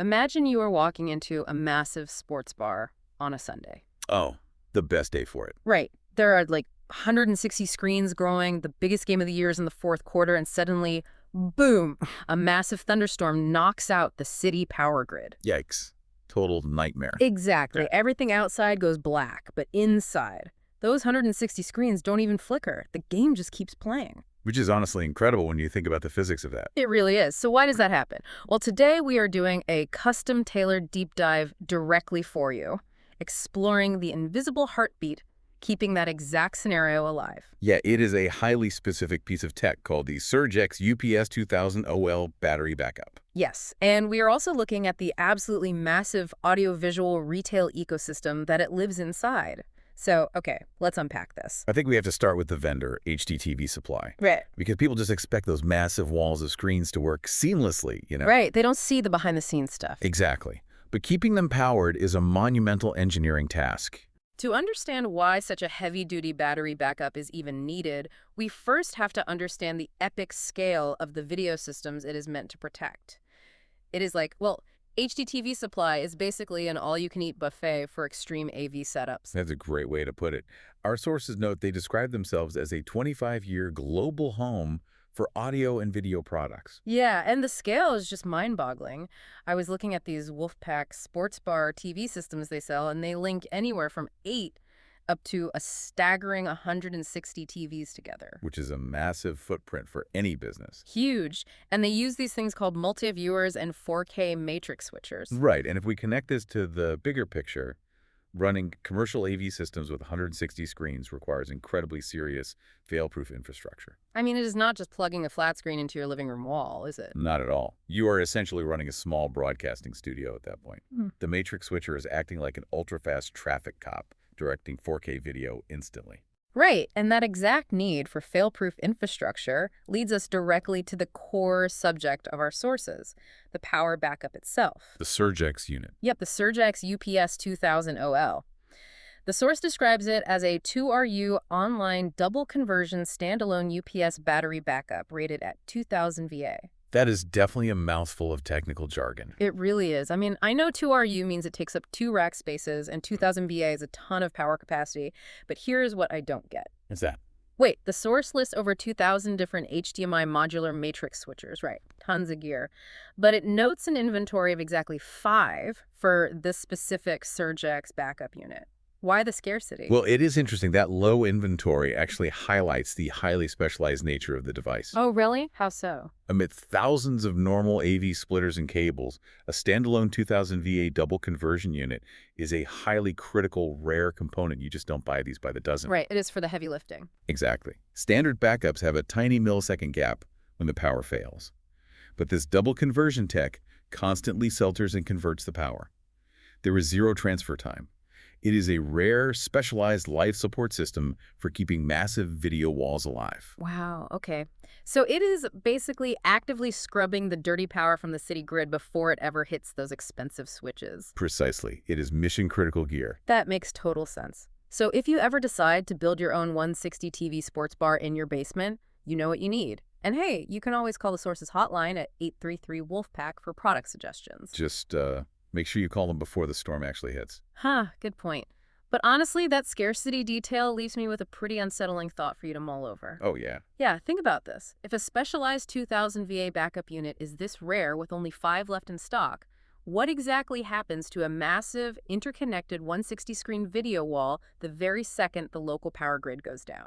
Imagine you are walking into a massive sports bar on a Sunday. Oh, the best day for it. Right. There are like 160 screens growing, the biggest game of the year is in the fourth quarter, and suddenly, boom, a massive thunderstorm knocks out the city power grid. Yikes. Total nightmare. Exactly. Yeah. Everything outside goes black, but inside, those 160 screens don't even flicker. The game just keeps playing. Which is honestly incredible when you think about the physics of that. It really is. So why does that happen? Well, today we are doing a custom-tailored deep dive directly for you, exploring the invisible heartbeat, keeping that exact scenario alive. Yeah, it is a highly specific piece of tech called the SurgeX UPS-2000-OL battery backup. Yes, and we are also looking at the absolutely massive audiovisual retail ecosystem that it lives inside. So, okay, let's unpack this. I think we have to start with the vendor, HDTVSupply. Right. Because people just expect those massive walls of screens to work seamlessly, you know? Right, they don't see the behind-the-scenes stuff. Exactly. But keeping them powered is a monumental engineering task. To understand why such a heavy-duty battery backup is even needed, we first have to understand the epic scale of the video systems it is meant to protect. It is like, well, HDTVSupply is basically an all-you-can-eat buffet for extreme AV setups. That's a great way to put it. Our sources note they describe themselves as a 25-year global home for audio and video products. Yeah, and the scale is just mind-boggling. I was looking at these Wolfpack sports bar TV systems they sell, and they link anywhere from 8 up to a staggering 160 TVs together. Which is a massive footprint for any business. Huge. And they use these things called multi-viewers and 4K matrix switchers. Right, and if we connect this to the bigger picture, running commercial AV systems with 160 screens requires incredibly serious, fail-proof infrastructure. I mean, it is not just plugging a flat screen into your living room wall, is it? Not at all. You are essentially running a small broadcasting studio at that point. Hmm. The matrix switcher is acting like an ultra-fast traffic cop, directing 4K video instantly. Right, and that exact need for fail-proof infrastructure leads us directly to the core subject of our sources, the power backup itself. The SurgeX unit. Yep, the SurgeX UPS-2000-OL. The source describes it as a 2RU online double conversion standalone UPS battery backup rated at 2000 VA. That is definitely a mouthful of technical jargon. It really is. I mean, I know 2RU means it takes up 2 rack spaces and 2000 VA is a ton of power capacity, but here's what I don't get. What's that? Wait, the source lists over 2,000 different HDMI modular matrix switchers, right? Tons of gear. But it notes an inventory of exactly 5 for this specific SurgeX backup unit. Why the scarcity? Well, it is interesting. That low inventory actually highlights the highly specialized nature of the device. Oh, really? How so? Amid thousands of normal AV splitters and cables, a standalone 2000 VA double conversion unit is a highly critical, rare component. You just don't buy these by the dozen. Right, it is for the heavy lifting. Exactly. Standard backups have a tiny millisecond gap when the power fails. But this double conversion tech constantly filters and converts the power. There is zero transfer time. It is a rare, specialized life support system for keeping massive video walls alive. Wow, okay. So it is basically actively scrubbing the dirty power from the city grid before it ever hits those expensive switches. Precisely. It is mission-critical gear. That makes total sense. So if you ever decide to build your own 160 TV sports bar in your basement, you know what you need. And hey, you can always call the Sources hotline at 833-WOLFPACK for product suggestions. Just make sure you call them before the storm actually hits. Huh, good point. But honestly, that scarcity detail leaves me with a pretty unsettling thought for you to mull over. Oh, yeah. Yeah, think about this. If a specialized 2000 VA backup unit is this rare with only 5 left in stock, what exactly happens to a massive, interconnected 160-screen video wall the very second the local power grid goes down?